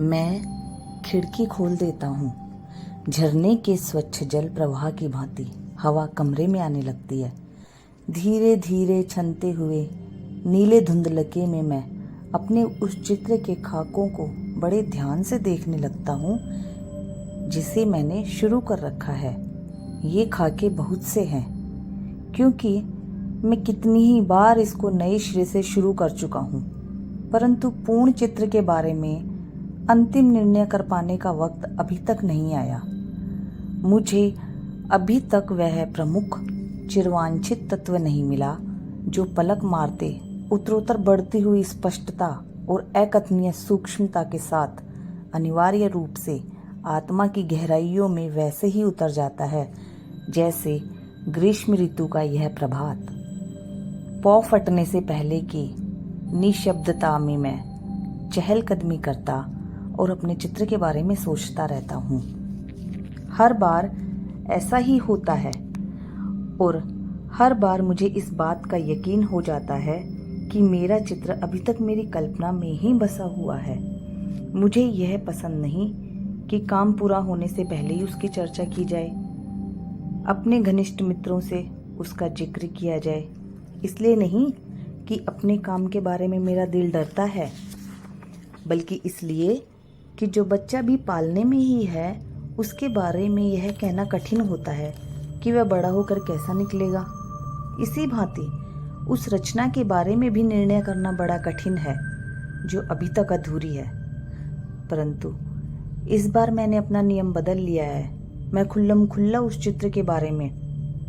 मैं खिड़की खोल देता हूँ। झरने के स्वच्छ जल प्रवाह की भांति हवा कमरे में आने लगती है। धीरे धीरे छनते हुए नीले धुंधलके में मैं अपने उस चित्र के खाकों को बड़े ध्यान से देखने लगता हूँ जिसे मैंने शुरू कर रखा है। ये खाके बहुत से हैं क्योंकि मैं कितनी ही बार इसको नए सिरे से शुरू कर चुका हूँ, परंतु पूर्ण चित्र के बारे में अंतिम निर्णय कर पाने का वक्त अभी तक नहीं आया। मुझे अभी तक वह प्रमुख चिरवांछित तत्व नहीं मिला जो पलक मारते उत्तरोत्तर बढ़ती हुई स्पष्टता और अकथनीय सूक्ष्मता के साथ अनिवार्य रूप से आत्मा की गहराइयों में वैसे ही उतर जाता है जैसे ग्रीष्म ऋतु का यह प्रभात। पौ फटने से पहले की निशब्दता में मैं चहलकदमी करता और अपने चित्र के बारे में सोचता रहता हूँ। हर बार ऐसा ही होता है और हर बार मुझे इस बात का यकीन हो जाता है कि मेरा चित्र अभी तक मेरी कल्पना में ही बसा हुआ है। मुझे यह पसंद नहीं कि काम पूरा होने से पहले ही उसकी चर्चा की जाए, अपने घनिष्ठ मित्रों से उसका जिक्र किया जाए। इसलिए नहीं कि अपने काम के बारे में मेरा दिल डरता है, बल्कि इसलिए कि जो बच्चा भी पालने में ही है उसके बारे में यह कहना कठिन होता है कि वह बड़ा होकर कैसा निकलेगा। इसी भांति उस रचना के बारे में भी निर्णय करना बड़ा कठिन है जो अभी तक अधूरी है। परंतु इस बार मैंने अपना नियम बदल लिया है। मैं खुल्लम खुल्ला उस चित्र के बारे में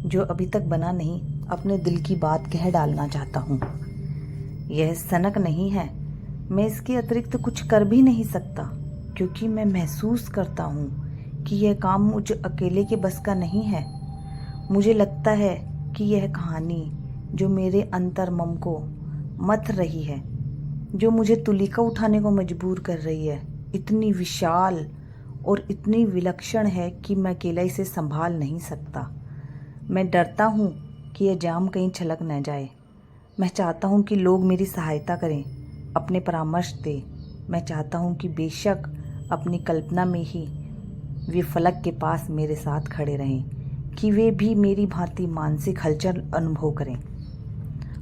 जो अभी तक बना नहीं अपने दिल की बात कह डालना चाहता हूँ। यह सनक नहीं है, मैं इसके अतिरिक्त कुछ कर भी नहीं सकता क्योंकि मैं महसूस करता हूँ कि यह काम मुझ अकेले के बस का नहीं है। मुझे लगता है कि यह कहानी जो मेरे अंतर्मन को मथ रही है, जो मुझे तुलिका उठाने को मजबूर कर रही है, इतनी विशाल और इतनी विलक्षण है कि मैं अकेला इसे संभाल नहीं सकता। मैं डरता हूँ कि यह जाम कहीं छलक न जाए। मैं चाहता हूँ कि लोग मेरी सहायता करें, अपने परामर्श दें। मैं चाहता हूँ कि बेशक अपनी कल्पना में ही वे फलक के पास मेरे साथ खड़े रहें, कि वे भी मेरी भांति मानसिक हलचल अनुभव करें।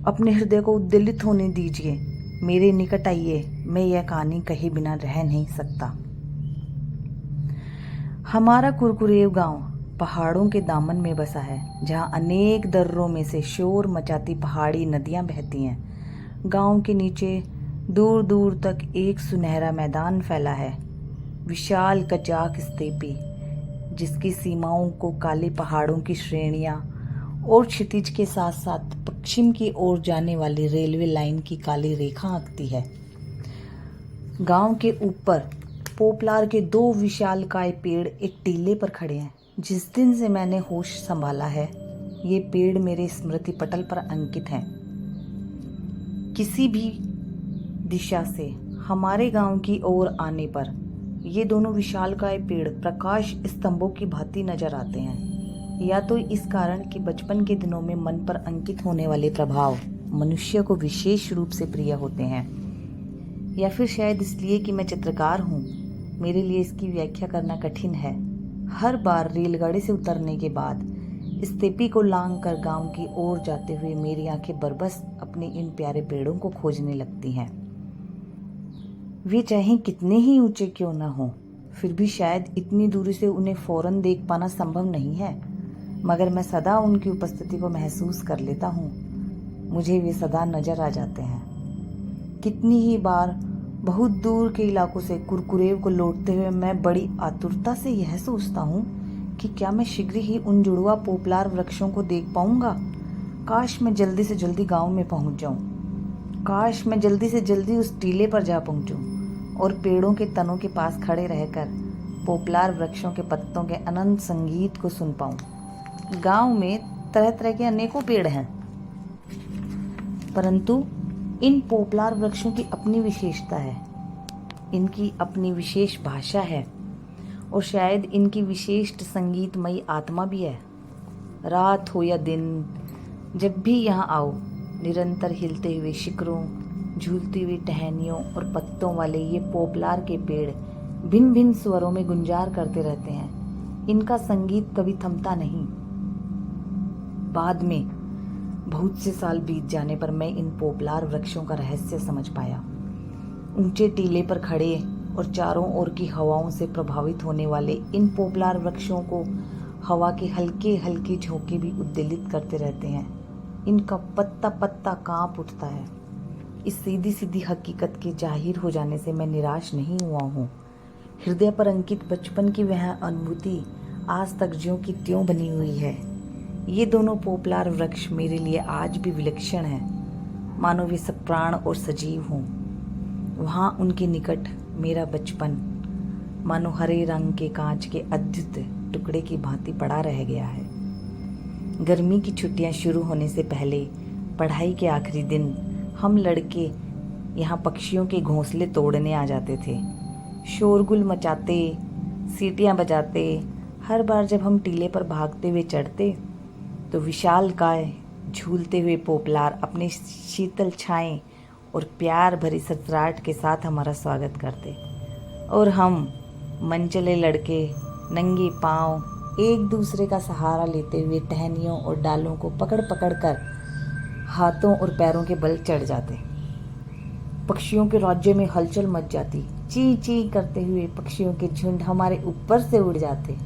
अपने हृदय को उद्वेलित होने दीजिए, मेरे निकट आइए। मैं यह कहानी कहे बिना रह नहीं सकता। हमारा कुरकुरेव गांव पहाड़ों के दामन में बसा है, जहां अनेक दर्रों में से शोर मचाती पहाड़ी नदियां बहती हैं। गांव के नीचे दूर दूर तक एक सुनहरा मैदान फैला है, विशाल कचाक स्टेपी, जिसकी सीमाओं को काले पहाड़ों की श्रेणियां और क्षितिज के साथ साथ पश्चिम की ओर जाने वाली रेलवे लाइन की काली रेखा आंकती है। गांव के ऊपर पोपलार के दो विशालकाय पेड़ एक टीले पर खड़े हैं। जिस दिन से मैंने होश संभाला है, ये पेड़ मेरे स्मृति पटल पर अंकित हैं। किसी भी दिशा से हमारे गांव की ओर आने पर ये दोनों विशालकाय पेड़ प्रकाश स्तंभों की भांति नजर आते हैं। या तो इस कारण कि बचपन के दिनों में मन पर अंकित होने वाले प्रभाव मनुष्य को विशेष रूप से प्रिय होते हैं, या फिर शायद इसलिए कि मैं चित्रकार हूँ। मेरे लिए इसकी व्याख्या करना कठिन है। हर बार रेलगाड़ी से उतरने के बाद स्टेपी को लांग कर गांव की ओर जाते हुए मेरी आंखें बरबस अपने इन प्यारे पेड़ों को खोजने लगती हैं। वे चाहे कितने ही ऊंचे क्यों न हो, फिर भी शायद इतनी दूरी से उन्हें फौरन देख पाना संभव नहीं है, मगर मैं सदा उनकी उपस्थिति को महसूस कर लेता हूँ। मुझे वे सदा नजर आ जाते हैं। कितनी ही बार बहुत दूर के इलाकों से कुरकुरेव को लौटते हुए मैं बड़ी आतुरता से यह सोचता हूँ कि क्या मैं शीघ्र ही उन जुड़वा पोपलार वृक्षों को देख पाऊंगा। काश मैं जल्दी से जल्दी गांव में पहुंच जाऊं। काश मैं जल्दी से जल्दी उस टीले पर जा पहुंचूं और पेड़ों के तनों के पास खड़े रहकर पोपलार वृक्षों के पत्तों के अनंत संगीत को सुन पाऊं। गांव में तरह तरह के अनेकों पेड़ हैं, परंतु इन पोपलार वृक्षों की अपनी विशेषता है, इनकी अपनी विशेष भाषा है और शायद इनकी विशिष्ट संगीतमयी आत्मा भी है। रात हो या दिन, जब भी यहाँ आओ, निरंतर हिलते हुए शिखरों, झूलती हुई टहनियों और पत्तों वाले ये पोपलार के पेड़ भिन्न भिन्न स्वरों में गुंजार करते रहते हैं। इनका संगीत कभी थमता नहीं। बाद में बहुत से साल बीत जाने पर मैं इन पोपलार वृक्षों का रहस्य समझ पाया। ऊंचे टीले पर खड़े और चारों ओर की हवाओं से प्रभावित होने वाले इन पोपलार वृक्षों को हवा के हल्के हल्के झोंके भी उद्वेलित करते रहते हैं। इनका पत्ता पत्ता कांप उठता है। इस सीधी सीधी हकीकत के जाहिर हो जाने से मैं निराश नहीं हुआ हूँ। हृदय पर अंकित बचपन की वह अनुभूति आज तक ज्यों की त्यों बनी हुई है। ये दोनों पोपलार वृक्ष मेरे लिए आज भी विलक्षण हैं, मानो वे सब प्राण और सजीव हों। वहाँ उनके निकट मेरा बचपन मानो हरे रंग के कांच के अद्भुत टुकड़े की भांति पड़ा रह गया है। गर्मी की छुट्टियां शुरू होने से पहले पढ़ाई के आखिरी दिन हम लड़के यहाँ पक्षियों के घोंसले तोड़ने आ जाते थे। शोरगुल मचाते, सीटियाँ बजाते, हर बार जब हम टीले पर भागते हुए चढ़ते तो विशालकाय झूलते हुए पोपलार अपने शीतल छाएं और प्यार भरी ससराहट के साथ हमारा स्वागत करते, और हम मनचले लड़के नंगे पांव एक दूसरे का सहारा लेते हुए टहनियों और डालों को पकड़ पकड़ कर हाथों और पैरों के बल चढ़ जाते। पक्षियों के राज्य में हलचल मच जाती। ची ची करते हुए पक्षियों के झुंड हमारे ऊपर से उड़ जाते,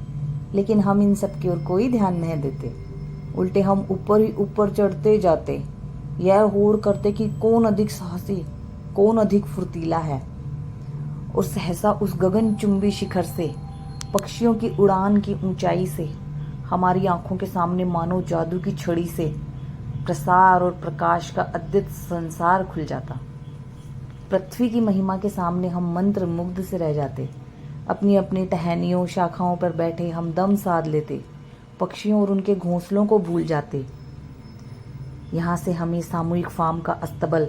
लेकिन हम इन सब की ओर कोई ध्यान नहीं देते। उल्टे हम ऊपर ही ऊपर चढ़ते जाते, यह होड़ करते कि कौन अधिक साहसी, कौन अधिक फुर्तीला है। और सहसा उस गगनचुंबी शिखर से, पक्षियों की उड़ान की ऊंचाई से हमारी आंखों के सामने मानो जादू की छड़ी से प्रसार और प्रकाश का अद्भुत संसार खुल जाता। पृथ्वी की महिमा के सामने हम मंत्र मुग्ध से रह जाते। अपनी अपनी टहनियों शाखाओं पर बैठे हम दम साध लेते, पक्षियों और उनके घोंसलों को भूल जाते। यहाँ से हमें सामूहिक फार्म का अस्तबल,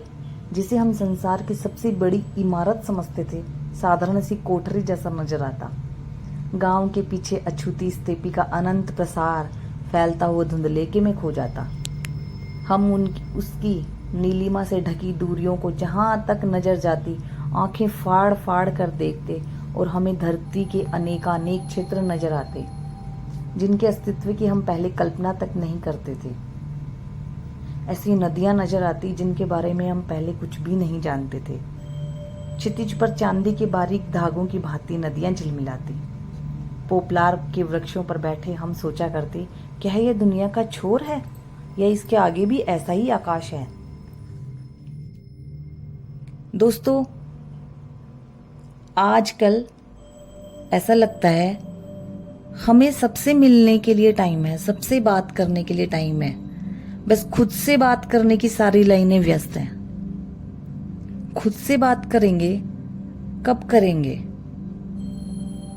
जिसे हम संसार की सबसे बड़ी इमारत समझते थे, साधारण सी कोठरी जैसा नजर आता। गांव के पीछे अछूती स्टेपी का अनंत प्रसार फैलता हुआ धुंधलेके में खो जाता। हम उसकी नीलिमा से ढकी दूरियों को जहां तक नजर जाती आंखें फाड़ फाड़ कर देखते, और हमें धरती के अनेकानेक क्षेत्र नजर आते जिनके अस्तित्व की हम पहले कल्पना तक नहीं करते थे। ऐसी नदियां नजर आती जिनके बारे में हम पहले कुछ भी नहीं जानते थे। क्षितिज पर चांदी के बारीक धागों की भांति नदियां झिलमिलाती। पोपलार के वृक्षों पर बैठे हम सोचा करते, क्या यह दुनिया का छोर है या इसके आगे भी ऐसा ही आकाश है। दोस्तों, आजकल ऐसा लगता है हमें सबसे मिलने के लिए टाइम है, सबसे बात करने के लिए टाइम है, बस खुद से बात करने की सारी लाइनें व्यस्त हैं। खुद से बात करेंगे कब करेंगे?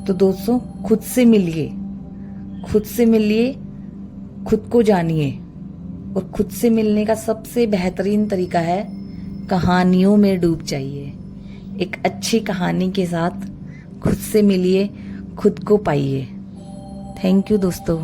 तो दोस्तों, खुद से मिलिए, खुद से मिलिए, खुद को जानिए। और खुद से मिलने का सबसे बेहतरीन तरीका है कहानियों में डूब जाइए। एक अच्छी कहानी के साथ खुद से मिलिए, खुद को पाइए। थैंक यू दोस्तों।